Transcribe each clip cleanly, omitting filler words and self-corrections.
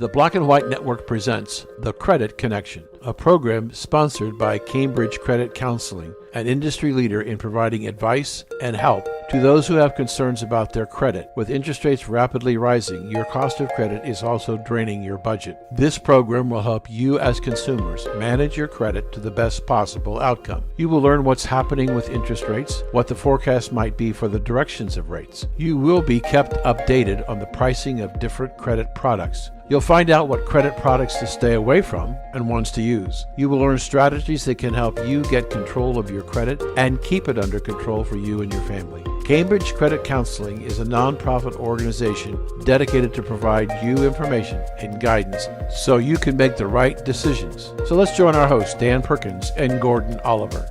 The Black and White Network presents The Credit Connection, a program sponsored by Cambridge Credit Counseling, an industry leader in providing advice and help to those who have concerns about their credit. With interest rates rapidly rising, your cost of credit is also draining your budget. This program will help you as consumers manage your credit to the best possible outcome. You will learn what's happening with interest rates, what the forecast might be for the directions of rates. You will be kept updated on the pricing of different credit products. You'll find out what credit products to stay away from and ones to use. You will learn strategies that can help you get control of your credit and keep it under control for you and your family. Cambridge Credit Counseling is a nonprofit organization dedicated to provide you information and guidance so you can make the right decisions. So let's join our hosts, Dan Perkins and Gordon Oliver.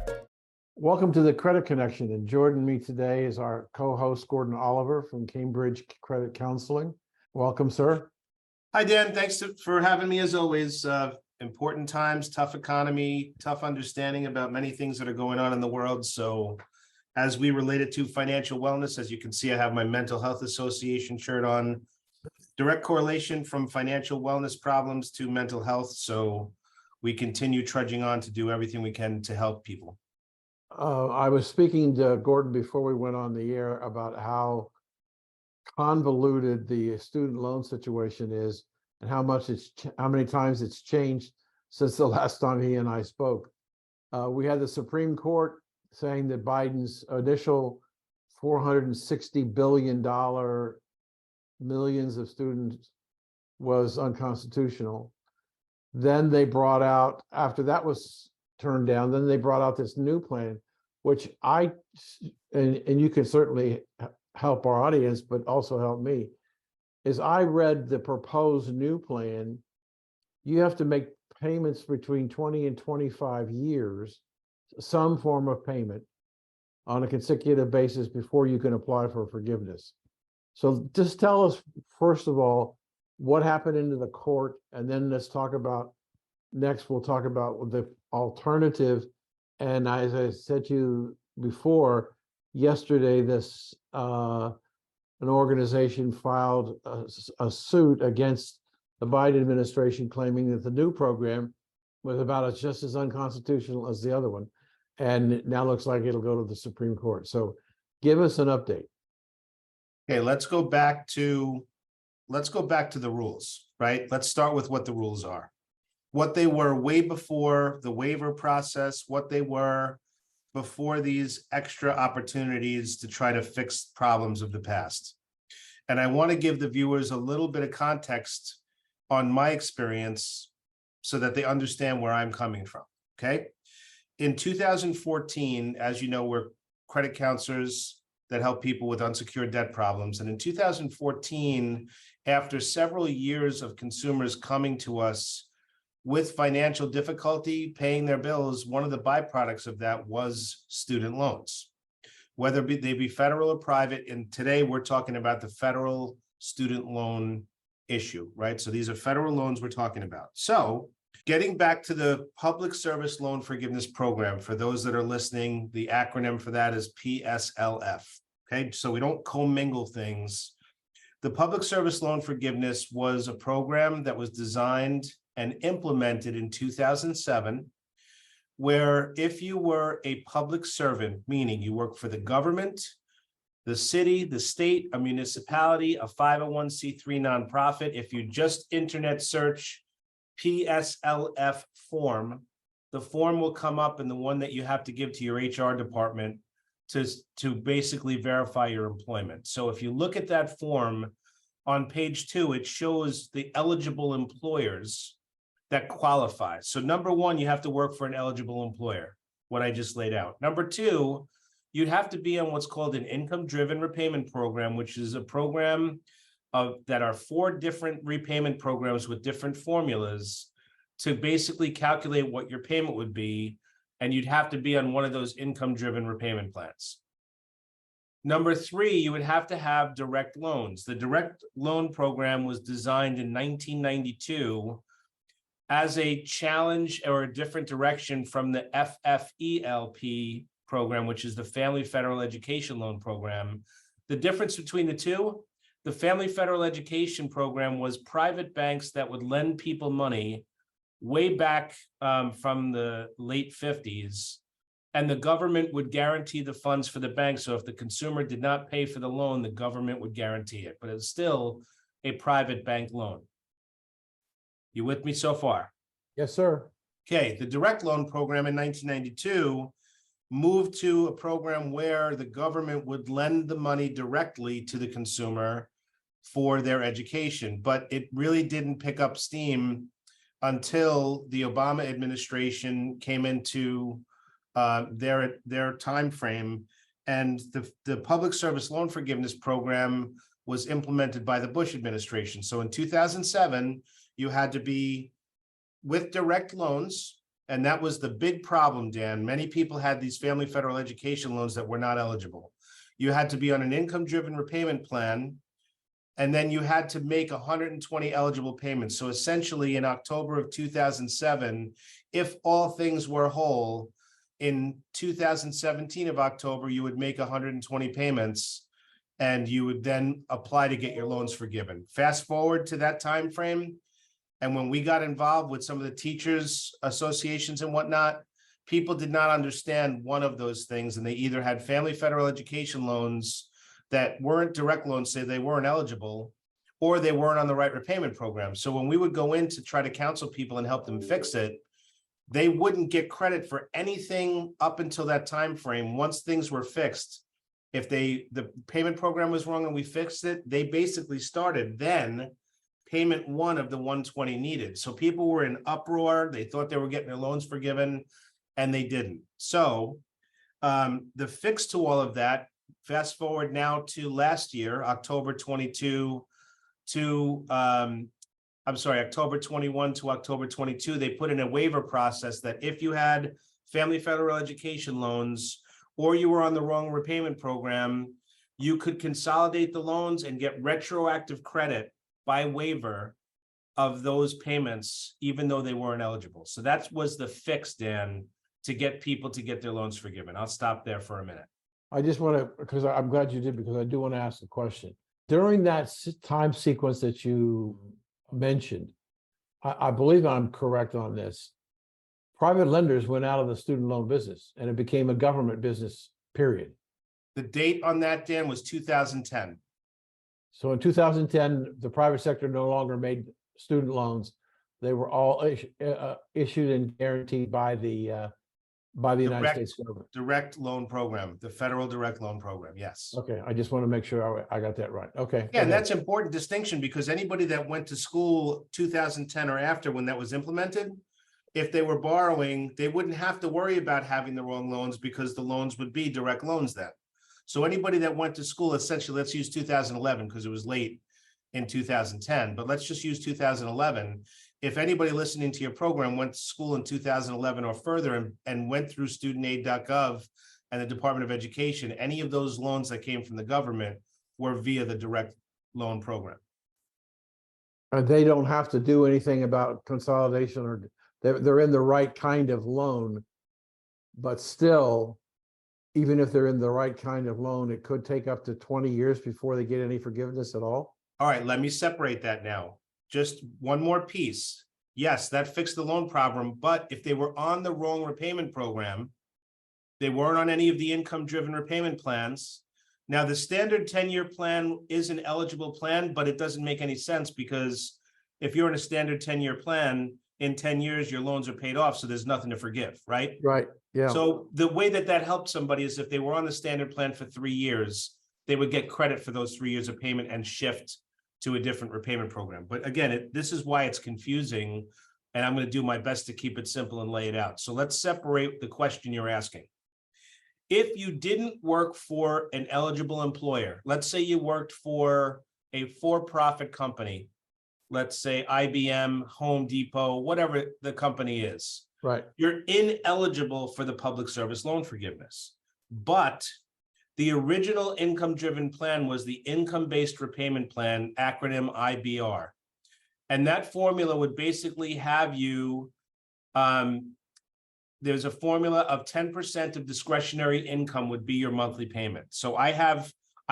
Welcome to the Credit Connection, and joining me today is our co-host, Gordon Oliver from Cambridge Credit Counseling. Welcome, sir. Hi, Dan. Thanks for having me as always. Important times, tough economy, tough understanding about many things that are going on in the world. So as we relate it to financial wellness, as you can see, I have my Mental Health Association shirt on. Direct correlation from financial wellness problems to mental health. So we continue trudging on to do everything we can to help people. I was speaking to Gordon before we went on the air about how convoluted the student loan situation is and how many times it's changed since the last time he and I spoke. We had the Supreme Court saying that Biden's initial $460 billion millions of students was unconstitutional. Then they brought out, after that was turned down, then they brought out this new plan, which and you can certainly help our audience, but also help me, is I read the proposed new plan. You have to make payments between 20 and 25 years, some form of payment on a consecutive basis before you can apply for forgiveness. So just tell us, first of all, what happened into the court, and then let's talk about, next we'll talk about the alternative. And as I said to you before, yesterday, an organization filed a suit against the Biden administration, claiming that the new program was about just as unconstitutional as the other one, and it now looks like it'll go to the Supreme Court. So, give us an update. Okay, let's go back to the rules, right? Let's start with what the rules are, what they were way before the waiver process, what they were before these extra opportunities to try to fix problems of the past. And I want to give the viewers a little bit of context on my experience so that they understand where I'm coming from, okay? In 2014, as you know, we're credit counselors that help people with unsecured debt problems. And in 2014, after several years of consumers coming to us with financial difficulty paying their bills, one of the byproducts of that was student loans, whether they be federal or private. And today we're talking about the federal student loan issue, right? So these are federal loans we're talking about. So getting back to the Public Service Loan Forgiveness Program, for those that are listening, the acronym for that is PSLF, okay? So we don't commingle things. The Public Service Loan Forgiveness was a program that was designed and implemented in 2007, where if you were a public servant, meaning you work for the government, the city, the state, a municipality, a 501c3 nonprofit, if you just internet search PSLF form, the form will come up, and the one that you have to give to your HR department to basically verify your employment. So if you look at that form on page 2, it shows the eligible employers that qualify. So number 1, you have to work for an eligible employer, what I just laid out. Number 2, you'd have to be on what's called an income-driven repayment program, which is a program that are 4 different repayment programs with different formulas to basically calculate what your payment would be, and you'd have to be on one of those income-driven repayment plans. Number 3, you would have to have direct loans. The direct loan program was designed in 1992 as a challenge or a different direction from the FFELP program, which is the Family Federal Education Loan Program. The difference between the two, the Family Federal Education Program was private banks that would lend people money way back from the late 50s. And the government would guarantee the funds for the bank. So if the consumer did not pay for the loan, the government would guarantee it. But it's still a private bank loan. You with me so far? Yes, sir. Okay, the direct loan program in 1992 moved to a program where the government would lend the money directly to the consumer for their education. But it really didn't pick up steam until the Obama administration came into their time frame, and the public service loan forgiveness program was implemented by the Bush administration. So in 2007, you had to be with direct loans, and that was the big problem, Dan. Many people had these Family Federal Education loans that were not eligible. You had to be on an income-driven repayment plan, and then you had to make 120 eligible payments. So essentially in October of 2007, if all things were whole, in 2017 of October, you would make 120 payments and you would then apply to get your loans forgiven. Fast forward to that time frame, and when we got involved with some of the teachers associations and whatnot, people did not understand one of those things, and they either had Family Federal Education loans that weren't direct loans, say they weren't eligible, or they weren't on the right repayment program. So when we would go in to try to counsel people and help them fix it, they wouldn't get credit for anything up until that time frame. Once things were fixed, if the payment program was wrong and we fixed it, they basically started then payment one of the 120 needed. So people were in uproar. They thought they were getting their loans forgiven, and they didn't. So the fix to all of that, fast forward now to last year, October 22 to October 21 to October 22, they put in a waiver process that if you had Family Federal Education loans or you were on the wrong repayment program, you could consolidate the loans and get retroactive credit by waiver of those payments, even though they weren't eligible. So that was the fix, Dan, to get people to get their loans forgiven. I'll stop there for a minute. I just want to, because I'm glad you did, because I do want to ask a question. During that time sequence that you mentioned, I believe I'm correct on this. Private lenders went out of the student loan business and it became a government business, period. The date on that, Dan, was 2010. So in 2010, the private sector no longer made student loans. They were all issued and guaranteed by the United States government. Direct loan program, the federal direct loan program. Yes. Okay. I just want to make sure I got that right. Okay. Yeah, and that's an important distinction, because anybody that went to school 2010 or after when that was implemented, if they were borrowing, they wouldn't have to worry about having the wrong loans because the loans would be direct loans then. So anybody that went to school, essentially, let's use 2011 because it was late in 2010, but let's just use 2011. If anybody listening to your program went to school in 2011 or further and went through studentaid.gov and the Department of Education, any of those loans that came from the government were via the direct loan program. They don't have to do anything about consolidation, or they're in the right kind of loan, but still, even if they're in the right kind of loan, it could take up to 20 years before they get any forgiveness at all. All right, let me separate that now. Just one more piece. Yes, that fixed the loan problem, but if they were on the wrong repayment program, they weren't on any of the income-driven repayment plans. Now, the standard 10-year plan is an eligible plan, but it doesn't make any sense, because if you're in a standard 10-year plan, in 10 years, your loans are paid off, so there's nothing to forgive, right? Right, yeah. So the way that helped somebody is if they were on the standard plan for 3 years, they would get credit for those 3 years of payment and shift to a different repayment program. But again, this is why it's confusing, and I'm going to do my best to keep it simple and lay it out. So let's separate the question you're asking. If you didn't work for an eligible employer, let's say you worked for a for-profit company, let's say IBM, Home Depot, whatever the company is, right, you're ineligible for the public service loan forgiveness. But the original income-driven plan was the income-based repayment plan, acronym IBR. And that formula would basically have you, there's a formula of 10% of discretionary income would be your monthly payment. So I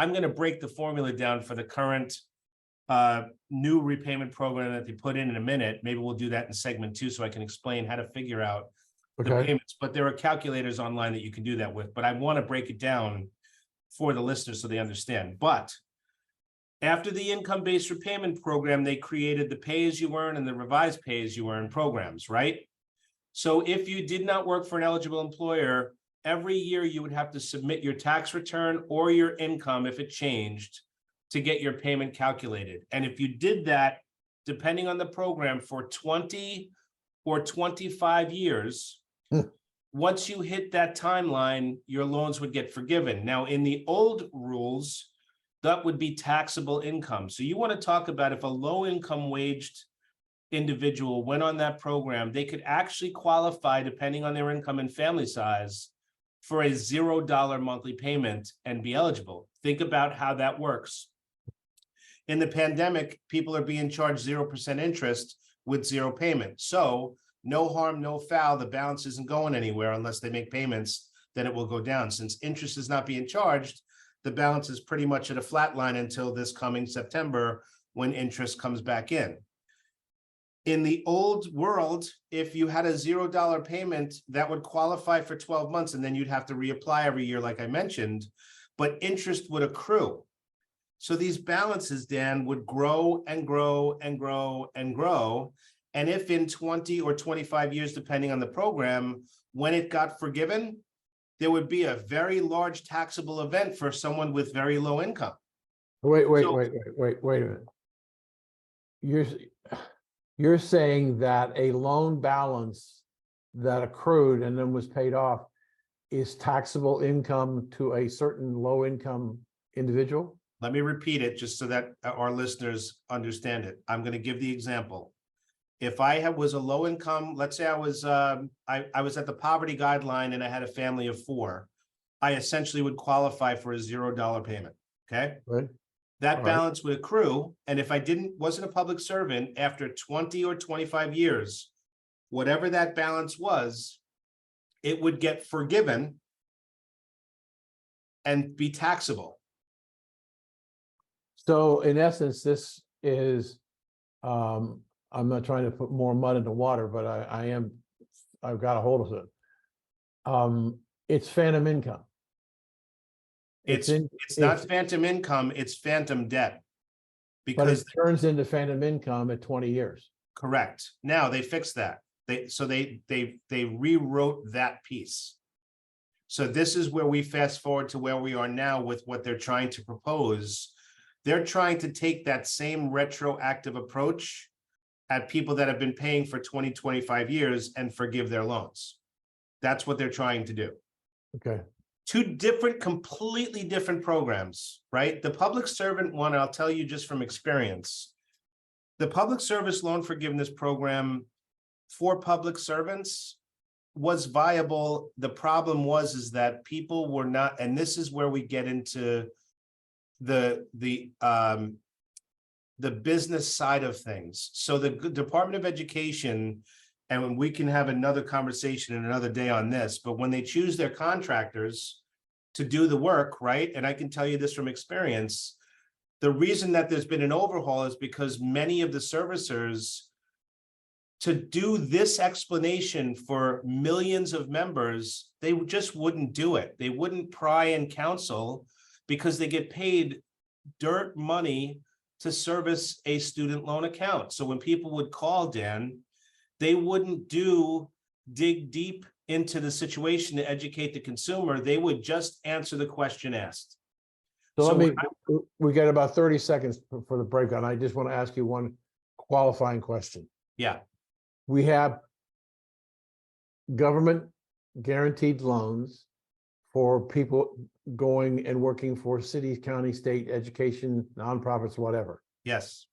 I'm going to break the formula down for the current new repayment program that they put in a minute. Maybe we'll do that in segment 2 so I can explain how to figure out the Okay. payments. But there are calculators online that you can do that with. But I want to break it down for the listeners so they understand. But after the income-based repayment program, they created the pay-as-you-earn and the revised pay-as-you-earn programs, right? So if you did not work for an eligible employer, every year you would have to submit your tax return or your income if it changed to get your payment calculated. And if you did that, depending on the program, for 20 or 25 years, once you hit that timeline, your loans would get forgiven. Now, in the old rules, that would be taxable income. So you want to talk about if a low income waged individual went on that program, they could actually qualify, depending on their income and family size, for a $0 monthly payment and be eligible. Think about how that works. In the pandemic, people are being charged 0% interest with 0 payment. So no harm, no foul. The balance isn't going anywhere unless they make payments, then it will go down. Since interest is not being charged, the balance is pretty much at a flat line until this coming September when interest comes back in. In the old world, if you had a $0 payment, that would qualify for 12 months, and then you'd have to reapply every year, like I mentioned, but interest would accrue. So these balances, Dan, would grow and grow and grow and grow. And if in 20 or 25 years, depending on the program, when it got forgiven, there would be a very large taxable event for someone with very low income. Wait a So- minute. You're saying that a loan balance that accrued and then was paid off is taxable income to a certain low income individual? Let me repeat it just so that our listeners understand it. I'm going to give the example. If I was a low income, let's say I was at the poverty guideline and I had a family of 4, I essentially would qualify for a $0 payment. Okay. Right. That All right. balance would accrue. And if I wasn't a public servant, after 20 or 25 years, whatever that balance was, it would get forgiven and be taxable. So in essence, this is, I'm not trying to put more mud in the water, but I've got a hold of it. It's phantom income. It's not phantom income, it's phantom debt. But Because it turns into phantom income at 20 years. correct. Now they fixed that. They rewrote that piece. So this is where we fast forward to where we are now with what they're trying to propose. They're trying to take that same retroactive approach at people that have been paying for 20, 25 years and forgive their loans. That's what they're trying to do. Okay. 2 completely different programs, right? The public servant one, I'll tell you just from experience, the public service loan forgiveness program for public servants was viable. The problem is that people were not, and this is where we get into the business side of things. So the Department of Education, and we can have another conversation another day on this, but when they choose their contractors to do the work, right? And I can tell you this from experience, the reason that there's been an overhaul is because many of the servicers, to do this explanation for millions of members, they just wouldn't do it. They wouldn't pry and counsel because they get paid dirt money to service a student loan account. So when people would call, Dan, they wouldn't dig deep into the situation to educate the consumer. They would just answer the question asked. So So we got about 30 seconds for the break on. I just want to ask you one qualifying question. Yeah, We have government guaranteed loans for people going and working for cities, county, state, education, nonprofits, whatever. yes.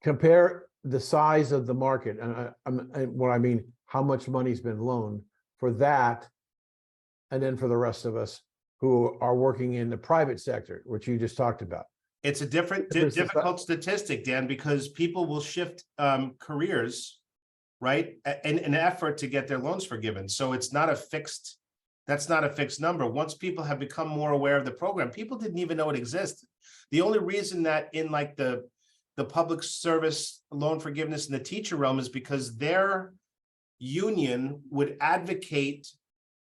Compare the size of the market, and what I mean, how much money's been loaned for that, and then for the rest of us who are working in the private sector, which you just talked about. It's a difficult statistic, Dan, because people will shift careers, right? In an effort to get their loans forgiven. So it's not a fixed That's not a fixed number. Once people have become more aware of the program, people didn't even know it existed. The only reason that in like the public service loan forgiveness in the teacher realm is because their union would advocate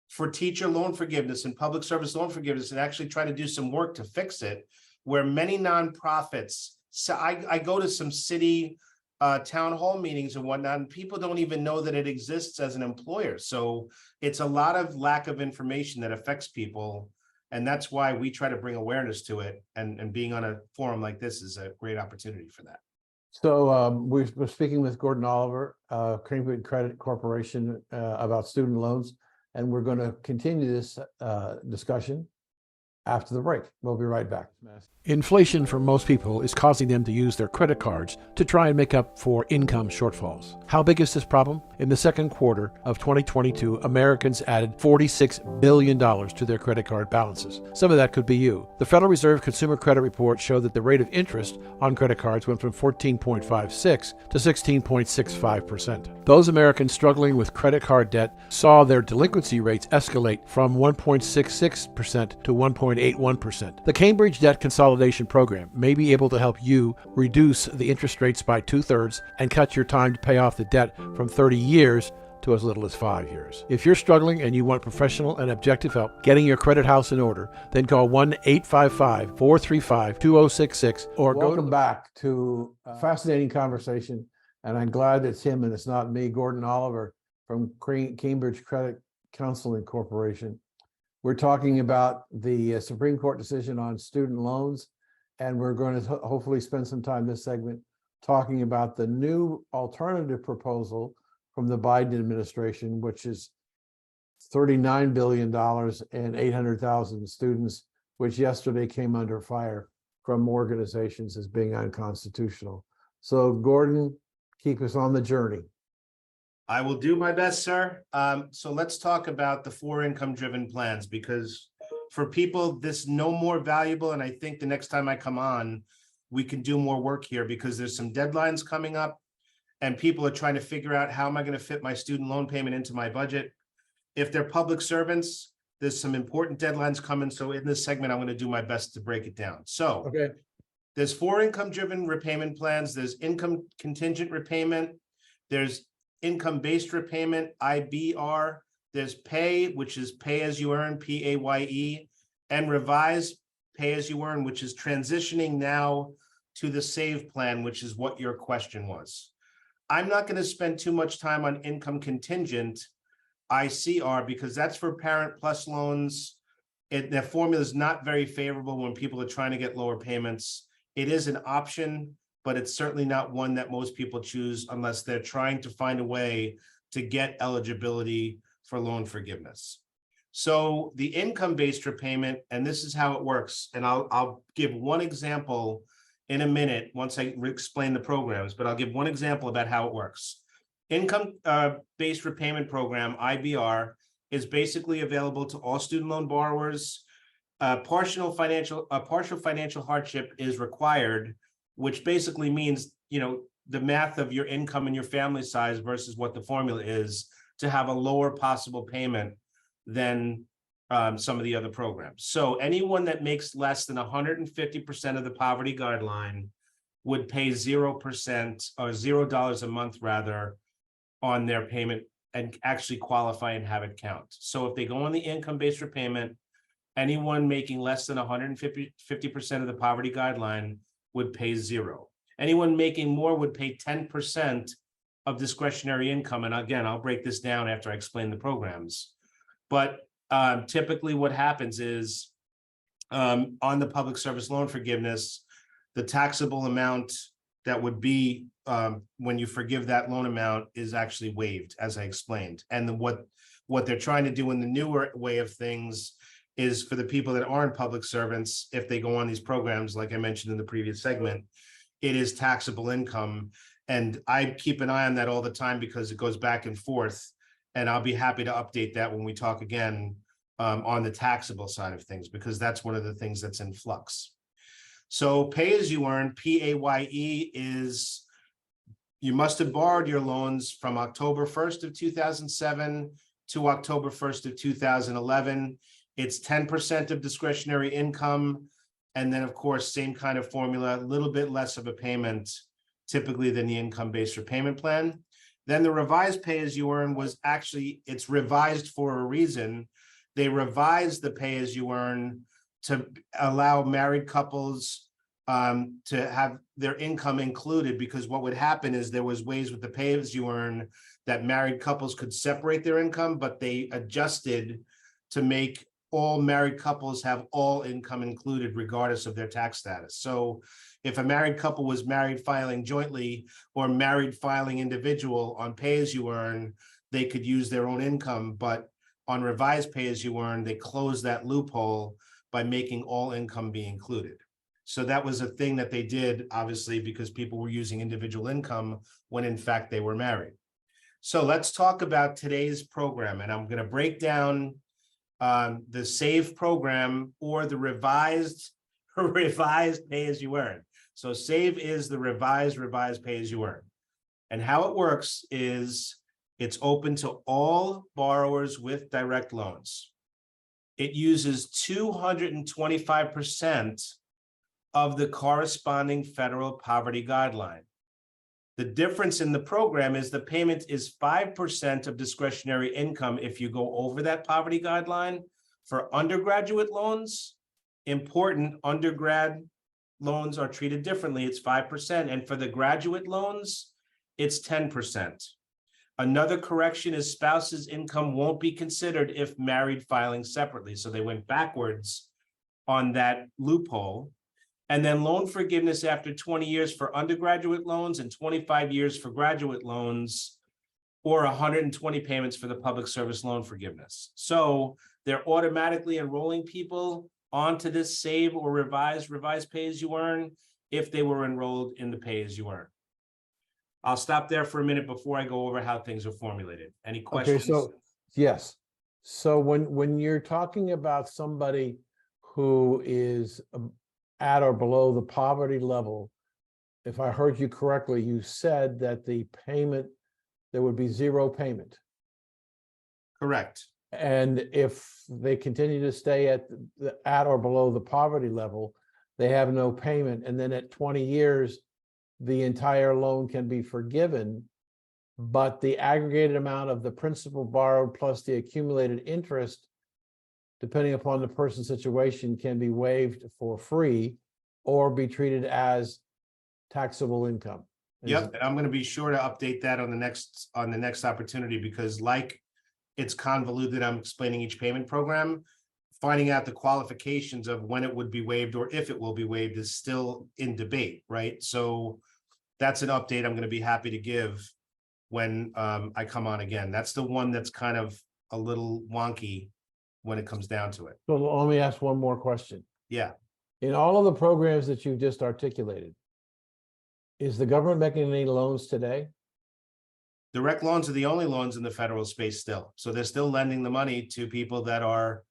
for teacher loan forgiveness and public service loan forgiveness and actually try to do some work to fix it, where many nonprofits, so I go to some city town hall meetings and whatnot, and people don't even know that it exists as an employer. So it's a lot of lack of information that affects people. And that's why we try to bring awareness to it. And being on a forum like this is a great opportunity for that. So we're speaking with Gordon Oliver, Cambridge Credit Corporation, about student loans, and we're going to continue this discussion after the break. We'll be right back. Inflation for most people is causing them to use their credit cards to try and make up for income shortfalls. How big is this problem? In the second quarter of 2022, Americans added $46 billion to their credit card balances. Some of that could be you. The Federal Reserve Consumer Credit Report showed that the rate of interest on credit cards went from 14.56 to 16.65%. Those Americans struggling with credit card debt saw their delinquency rates escalate from 1.66% to 1.81%. The Cambridge Debt Consolidation Program may be able to help you reduce the interest rates by 2/3 and cut your time to pay off the debt from 30 years to as little as 5 years. If you're struggling and you want professional and objective help getting your credit house in order, then call 1-855-435-2066 or Welcome back to a fascinating conversation. And I'm glad it's him and it's not me, Gordon Oliver from Cambridge Credit Counseling Corporation. We're talking about the Supreme Court decision on student loans, and we're going to hopefully spend some time this segment talking about the new alternative proposal from the Biden administration, which is $39 billion and 800,000 students, which yesterday came under fire from organizations as being unconstitutional. So Gordon, keep us on the journey. I will do my best, sir. So let's talk about the 4 income-driven plans, because for people, this is no more valuable. And I think the next time I come on, we can do more work here because there's some deadlines coming up and people are trying to figure out how am I going to fit my student loan payment into my budget. If they're public servants, there's some important deadlines coming. So in this segment, I'm going to do my best to break it down. So there's 4 income-driven repayment plans. There's income contingent repayment. There's income-based repayment, IBR. There's PAYE, which is pay as you earn, PAYE, and revised pay as you earn, which is transitioning now to the SAVE plan, which is what your question was. I'm not going to spend too much time on income contingent ICR because that's for Parent Plus loans. Their formula is not very favorable when people are trying to get lower payments. It is an option, but it's certainly not one that most people choose unless they're trying to find a way to get eligibility for loan forgiveness. So the income-based repayment, and this is how it works, and I'll give one example in a minute once I explain the programs, but I'll give one example about how it works. Income-based repayment program, IBR, is basically available to all student loan borrowers. Partial financial hardship is required, which basically means, the math of your income and your family size versus what the formula is to have a lower possible payment than some of the other programs. So anyone that makes less than 150% of the poverty guideline would pay 0% or $0 a month rather on their payment and actually qualify and have it count. So if they go on the income-based repayment, anyone making less than 150% of the poverty guideline would pay 0. Anyone making more would pay 10% of discretionary income. And again, I'll break this down after I explain the programs. But typically what happens is on the public service loan forgiveness, the taxable amount that would be when you forgive that loan amount is actually waived, as I explained. And what they're trying to do in the newer way of things is for the people that aren't public servants, if they go on these programs, like I mentioned in the previous segment, it is taxable income. And I keep an eye on that all the time because it goes back and forth. And I'll be happy to update that when we talk again on the taxable side of things, because that's one of the things that's in flux. So pay as you earn, PAYE, is you must have borrowed your loans from October 1st of 2007 to October 1st of 2011. It's 10% of discretionary income. And then, of course, same kind of formula, a little bit less of a payment typically than the income-based repayment plan. Then the revised pay-as-you-earn was actually, it's revised for a reason. They revised the pay-as-you-earn to allow married couples to have their income included, because what would happen is there was ways with the pay-as-you-earn that married couples could separate their income, but they adjusted to make all married couples have all income included regardless of their tax status. So if a married couple was married filing jointly or married filing individual on pay-as-you-earn, they could use their own income, but on revised pay-as-you-earn, they closed that loophole by making all income be included. So that was a thing that they did, obviously, because people were using individual income when in fact they were married. So let's talk about today's program, and I'm going to break down the SAVE program or the revised pay-as-you-earn. So SAVE is the revised pay-as-you-earn. And how it works is it's open to all borrowers with direct loans. It uses 225% of the corresponding federal poverty guideline. The difference in the program is the payment is 5% of discretionary income if you go over that poverty guideline. For undergraduate loans, important undergrad loans are treated differently. It's 5%. And for the graduate loans, it's 10%. Another correction is spouse's income won't be considered if married filing separately. So they went backwards on that loophole. And then loan forgiveness after 20 years for undergraduate loans and 25 years for graduate loans, or 120 payments for the public service loan forgiveness. So they're automatically enrolling people onto this SAVE or revised pay-as-you-earn if they were enrolled in the pay-as-you-earn. I'll stop there for a minute before I go over how things are formulated. Any questions? Okay, so yes. So when you're talking about somebody who is at or below the poverty level, if I heard you correctly, you said that the payment, there would be zero payment. Correct. And if they continue to stay at or below the poverty level, they have no payment. And then at 20 years, the entire loan can be forgiven, but the aggregated amount of the principal borrowed plus the accumulated interest, depending upon the person's situation, can be waived for free or be treated as taxable income. Yep, and I'm going to be sure to update that on the next opportunity, because like it's convoluted, I'm explaining each payment program, finding out the qualifications of when it would be waived or if it will be waived is still in debate, right? So that's an update I'm going to be happy to give when I come on again. That's the one that's kind of a little wonky when it comes down to it. So let me ask one more question. Yeah. In all of the programs that you've just articulated, is the government making any loans today? Direct loans are the only loans in the federal space still. So they're still lending the money to people that are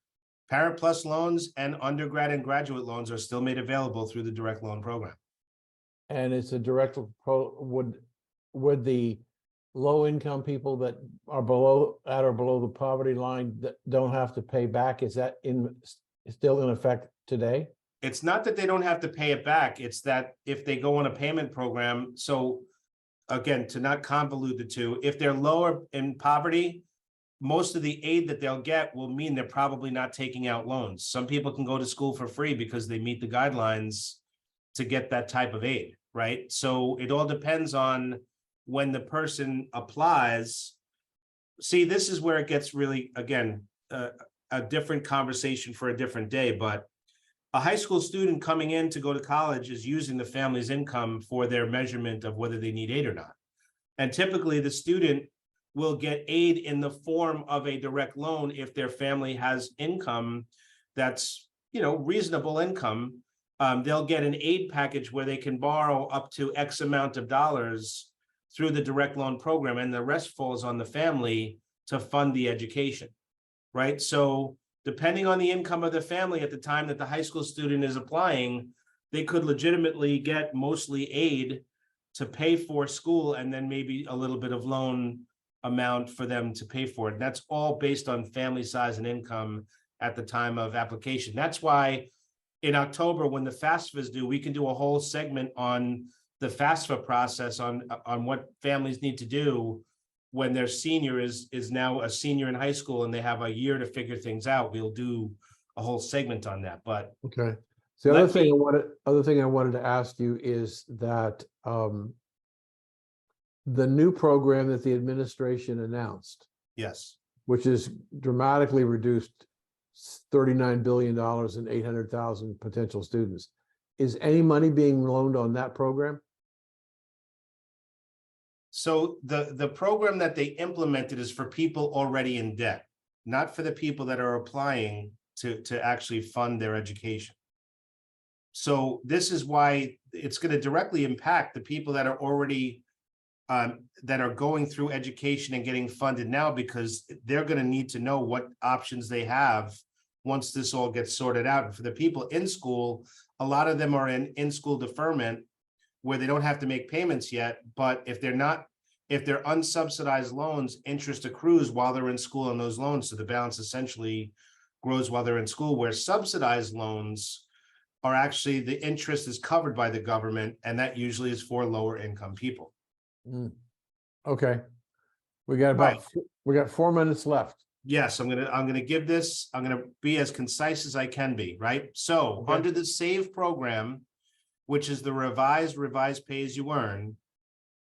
Parent Plus loans, and undergrad and graduate loans are still made available through the direct loan program. And it's a direct would the low income people that are at or below the poverty line that don't have to pay back, is that still in effect today? It's not that they don't have to pay it back. It's that if they go on a payment program, so again, to not convolute the two, if they're lower in poverty, most of the aid that they'll get will mean they're probably not taking out loans. Some people can go to school for free because they meet the guidelines to get that type of aid, right? So it all depends on when the person applies. See, this is where it gets really, again, a different conversation for a different day, but a high school student coming in to go to college is using the family's income for their measurement of whether they need aid or not. And typically the student will get aid in the form of a direct loan if their family has income that's, reasonable income. They'll get an aid package where they can borrow up to X amount of dollars through the direct loan program, and the rest falls on the family to fund the education, right? So depending on the income of the family at the time that the high school student is applying, they could legitimately get mostly aid to pay for school and then maybe a little bit of loan amount for them to pay for it. And that's all based on family size and income at the time of application. That's why in October, when the FAFSA is due, we can do a whole segment on the FAFSA process on what families need to do when their senior is now a senior in high school and they have a year to figure things out. We'll do a whole segment on that. But Okay. So the other thing I wanted to ask you is that the new program that the administration announced, yes, which is dramatically reduced $39 billion and 800,000 potential students, is any money being loaned on that program? so the program that they implemented is for people already in debt, not for the people that are applying to actually fund their education. So this is why it's going to directly impact the people that are already that are going through education and getting funded now, because they're going to need to know what options they have once this all gets sorted out. And for the people in school, a lot of them are in school deferment where they don't have to make payments yet. But if they're unsubsidized loans, interest accrues while they're in school on those loans. So the balance essentially grows while they're in school, where subsidized loans are actually the interest is covered by the government. And that usually is for lower income people. Okay. We got 4 minutes left. Yes, I'm gonna be as concise as I can be, right? So Okay. under the SAVE program, which is the revised pay as you earn,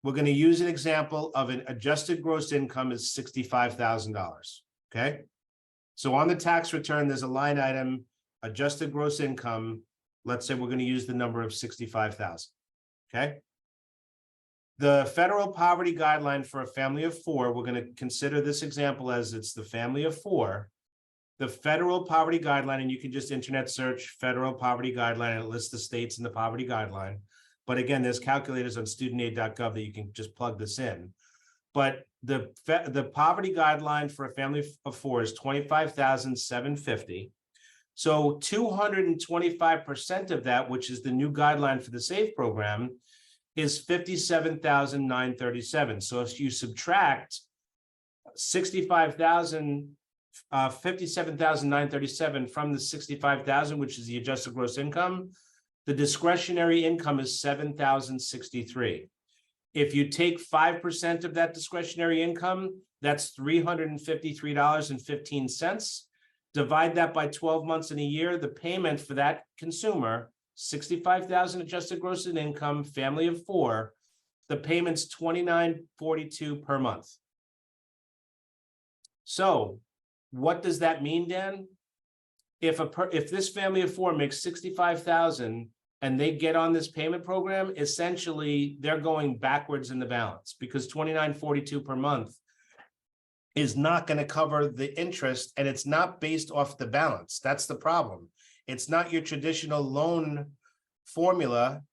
we're gonna use an example of an adjusted gross income is $65,000. Okay. So on the tax return, there's a line item, adjusted gross income. Let's say we're gonna use the number of 65,000. Okay. The federal poverty guideline for a family of four, we're going to consider this example as it's the family of four. The federal poverty guideline, and you can just internet search federal poverty guideline, and it lists the states in the poverty guideline. But again, there's calculators on studentaid.gov that you can just plug this in. But the poverty guideline for a family of four is $25,750. So 225% of that, which is the new guideline for the SAVE program, is $57,937. So if you subtract 57,937 from the 65,000, which is the adjusted gross income, the discretionary income is $7,063. If you take 5% of that discretionary income, that's $353.15. Divide that by 12 months in a year, the payment for that consumer, 65,000 adjusted gross income, family of four, the payment's $29.42 per month. So what does that mean, Dan? If this family of four makes 65,000 and they get on this payment program, essentially they're going backwards in the balance, because $29.42 per month is not going to cover the interest, and it's not based off the balance. That's the problem. It's not your traditional loan formula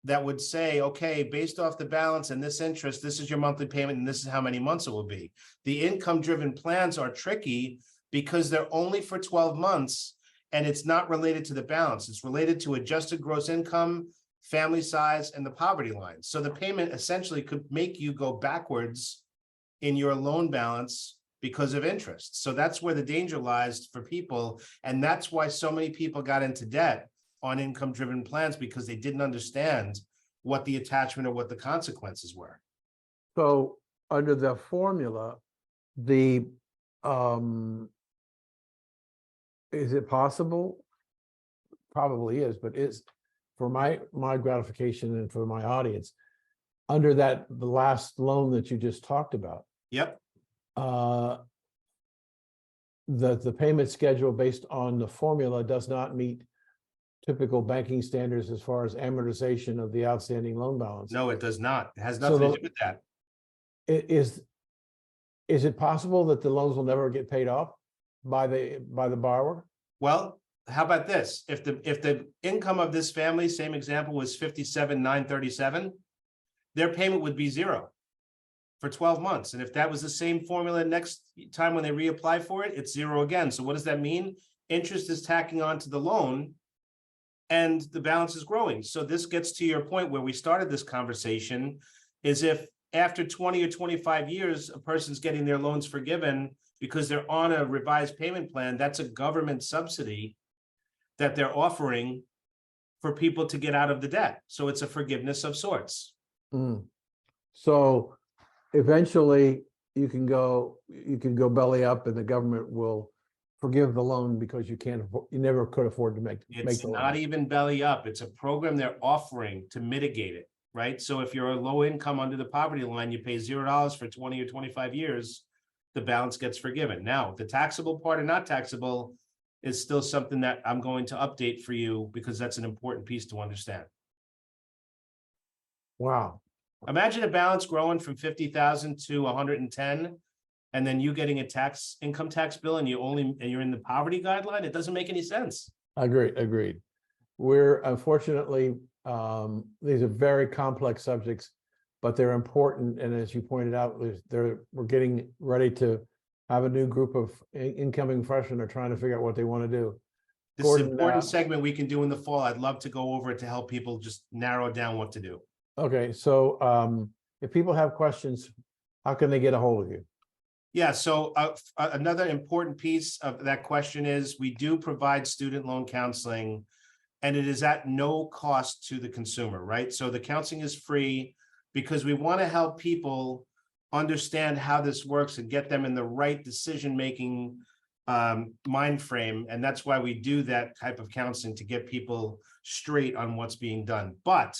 that would say, okay, based off the balance and this interest, this is your monthly payment and this is how many months it will be. The income-driven plans are tricky because they're only for 12 months and it's not related to the balance. It's related to adjusted gross income, family size, and the poverty line. So the payment essentially could make you go backwards in your loan balance because of interest. So that's where the danger lies for people. And that's why so many people got into debt on income-driven plans, because they didn't understand what the attachment or what the consequences were. So under the formula, is it possible? Probably is, but is for my gratification and for my audience, under the last loan that you just talked about. Yep. The payment schedule based on the formula does not meet typical banking standards as far as amortization of the outstanding loan balance. No, it does not. It has nothing to do with that. Is it possible that the loans will never get paid off by the borrower? Well, how about this? If the income of this family, same example, was $57,937, their payment would be zero for 12 months. And if that was the same formula next time when they reapply for it, it's zero again. So what does that mean? Interest is tacking on to the loan and the balance is growing. So this gets to your point where we started this conversation, is if after 20 or 25 years, a person's getting their loans forgiven because they're on a revised payment plan. That's a government subsidy that they're offering for people to get out of the debt. So it's a forgiveness of sorts. Mm. So eventually you can go belly up and the government will forgive the loan because you never could afford to make It's the not loan. even belly up. It's a program they're offering to mitigate it, right? So if you're a low income under the poverty line, you pay $0 for 20 or 25 years, the balance gets forgiven. Now, the taxable part and not taxable is still something that I'm going to update for you because that's an important piece to understand. Wow. Imagine a balance growing from 50,000 to 110, and then you getting a income tax bill and you're in the poverty guideline. It doesn't make any sense. Agreed. We're unfortunately, these are very complex subjects, but they're important. And as you pointed out, we're getting ready to have a new group of incoming freshmen are trying to figure out what they want to do. This is an important segment we can do in the fall. I'd love to go over it to help people just narrow down what to do. Okay, so if people have questions, how can they get a hold of you? Yeah, so another important piece of that question is we do provide student loan counseling, and it is at no cost to the consumer, right? So the counseling is free because we want to help people understand how this works and get them in the right decision-making mind frame. And that's why we do that type of counseling, to get people straight on what's being done. But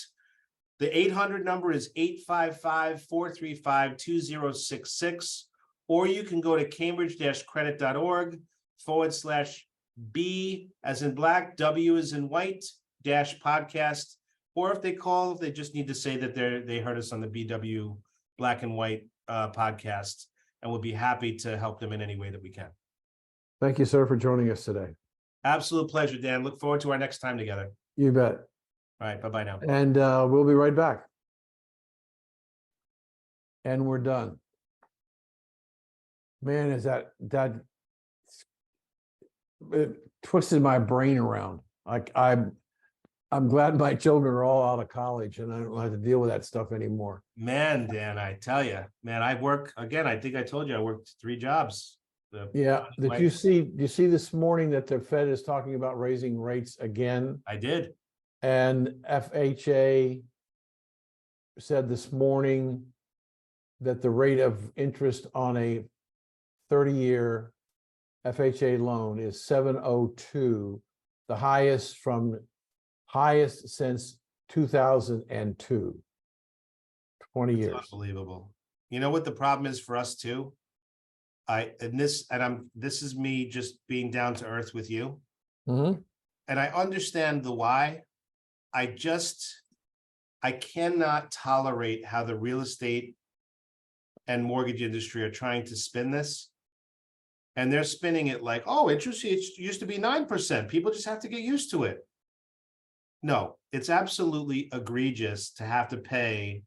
the 800 number is 855-435-2066, or you can go to cambridge-credit.org/B as in black, W as in white, -podcast. Or if they call, they just need to say that they heard us on the BW Black and White podcast, and we'll be happy to help them in any way that we can. Thank you, sir, for joining us today. Absolute pleasure, Dan. Look forward to our next time together. You bet. All right, bye-bye now. And we'll be right back. And we're done. Man, is that it twisted my brain around. Like I'm glad my children are all out of college and I don't have to deal with that stuff anymore. Man, Dan, I tell you, man, I work again. I think I told you I worked 3 jobs. Yeah. Did you see this morning that the Fed is talking about raising rates again? I did. And FHA said this morning that the rate of interest on a 30-year FHA loan is 702, the highest since 2002. 20 years. Unbelievable. You know what the problem is for us too? This is me just being down to earth with you. Mm-hmm. And I understand the why. I cannot tolerate how the real estate and mortgage industry are trying to spin this. And they're spinning it like, oh, interest rates used to be 9%. People just have to get used to it. No, it's absolutely egregious to have to pay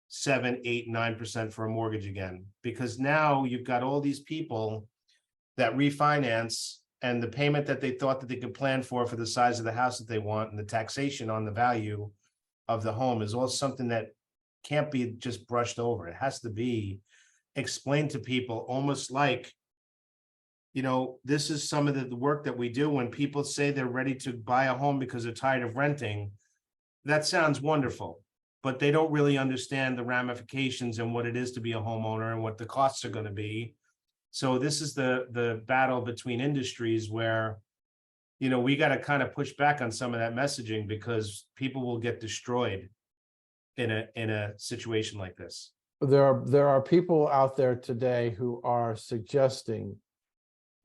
7, 8, 9% for a mortgage again, because now you've got all these people that refinance, and the payment that they thought that they could plan for the size of the house that they want, and the taxation on the value of the home is all something that can't be just brushed over. It has to be explained to people, almost like, you know, this is some of the work that we do when people say they're ready to buy a home because they're tired of renting. That sounds wonderful, but they don't really understand the ramifications and what it is to be a homeowner and what the costs are going to be. So this is the battle between industries where, you know, we got to kind of push back on some of that messaging, because people will get destroyed in a situation like this. There are people out there today who are suggesting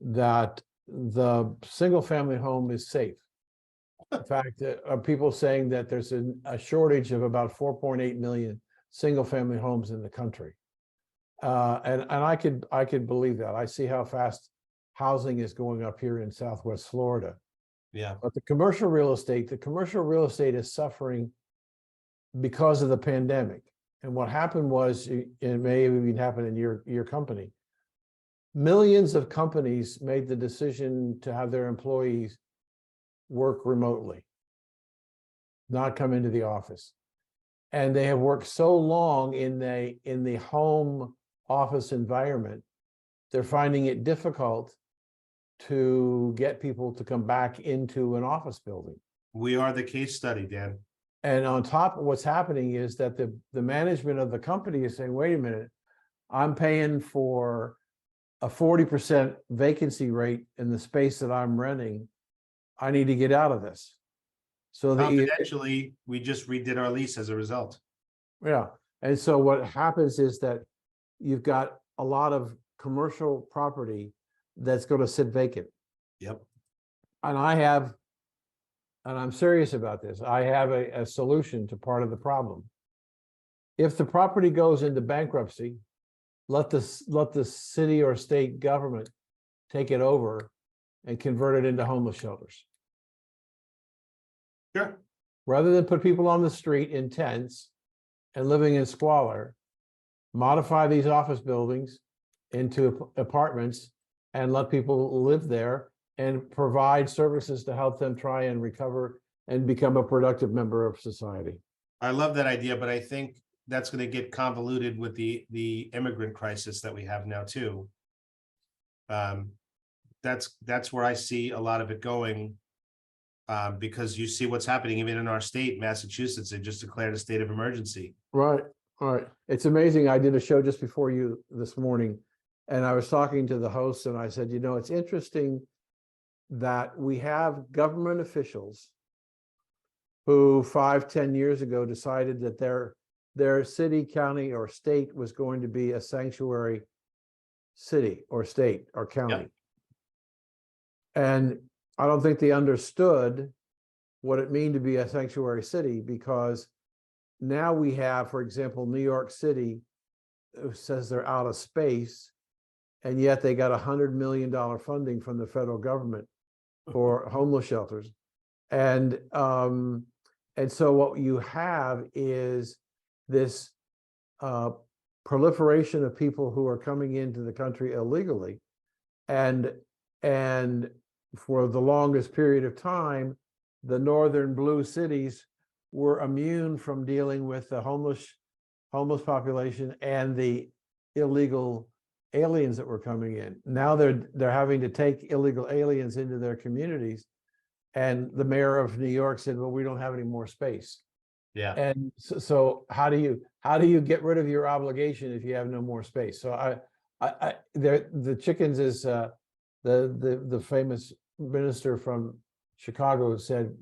that the single family home is safe. In fact, people saying that there's a shortage of about 4.8 million single family homes in the country. And I could believe that. I see how fast housing is going up here in Southwest Florida. Yeah. But the commercial real estate is suffering because of the pandemic. And what happened was, it may have even happened in your company, millions of companies made the decision to have their employees work remotely, not come into the office. And they have worked so long in the home office environment, they're finding it difficult to get people to come back into an office building. We are the case study, Dan. And on top of what's happening is that the management of the company is saying, wait a minute, I'm paying for a 40% vacancy rate in the space that I'm renting. I need to get out of this. So Confidentially, we just redid our lease as a result. yeah. And so what happens is that you've got a lot of commercial property that's going to sit vacant. Yep. And I'm serious about this, I have a solution to part of the problem. If the property goes into bankruptcy, let the city or state government take it over and convert it into homeless shelters. Sure. Rather than put people on the street in tents and living in squalor, modify these office buildings into apartments and let people live there and provide services to help them try and recover and become a productive member of society. I love that idea, but I think that's going to get convoluted with the immigrant crisis that we have now too. That's where I see a lot of it going, because you see what's happening even in our state, Massachusetts. They just declared a state of emergency. Right. It's amazing. I did a show just before you this morning, and I was talking to the host, and I said, you know, it's interesting that we have government officials who 5-10 years ago decided that their city, county, or state was going to be a sanctuary city or state or county. Yep. And I don't think they understood what it meant to be a sanctuary city, because now we have, for example, New York City, who says they're out of space, and yet they got $100 million funding from the federal government for homeless shelters. And so what you have is this proliferation of people who are coming into the country illegally, and for the longest period of time, the northern blue cities were immune from dealing with the homeless population and the illegal aliens that were coming in. Now they're having to take illegal aliens into their communities, and the mayor of New York said, well, we don't have any more space. Yeah. And so how do you get rid of your obligation if you have no more space? So the chickens is the famous minister from Chicago said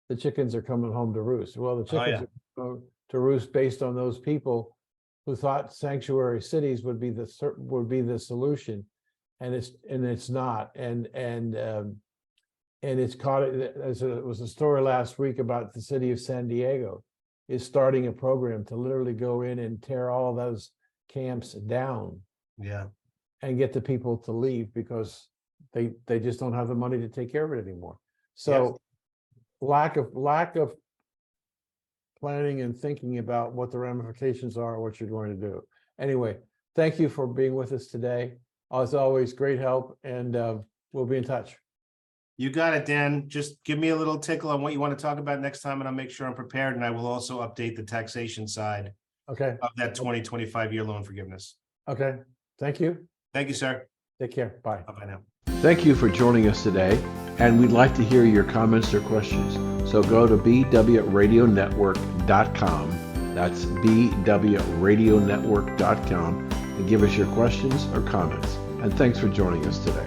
the chickens are coming home to roost. Well, the chickens are coming to roost based on those people who thought sanctuary cities would be the solution, and it's not. And it's caught, as it was a story last week about the city of San Diego is starting a program to literally go in and tear all of those camps down. Yeah. And get the people to leave because they just don't have the money to take care of it anymore. So lack of planning and thinking about what the ramifications are, what you're going to do. Anyway, thank you for being with us today. As always, great help, and we'll be in touch. You got it, Dan. Just give me a little tickle on what you want to talk about next time, and I'll make sure I'm prepared. And I will also update the taxation side of that 20-25-year loan forgiveness. Okay. Thank you. Thank you, sir. Take care. Bye. Bye now. Thank you for joining us today, and we'd like to hear your comments or questions. So go to bwradionetwork.com. That's bwradionetwork.com, and give us your questions or comments. And thanks for joining us today.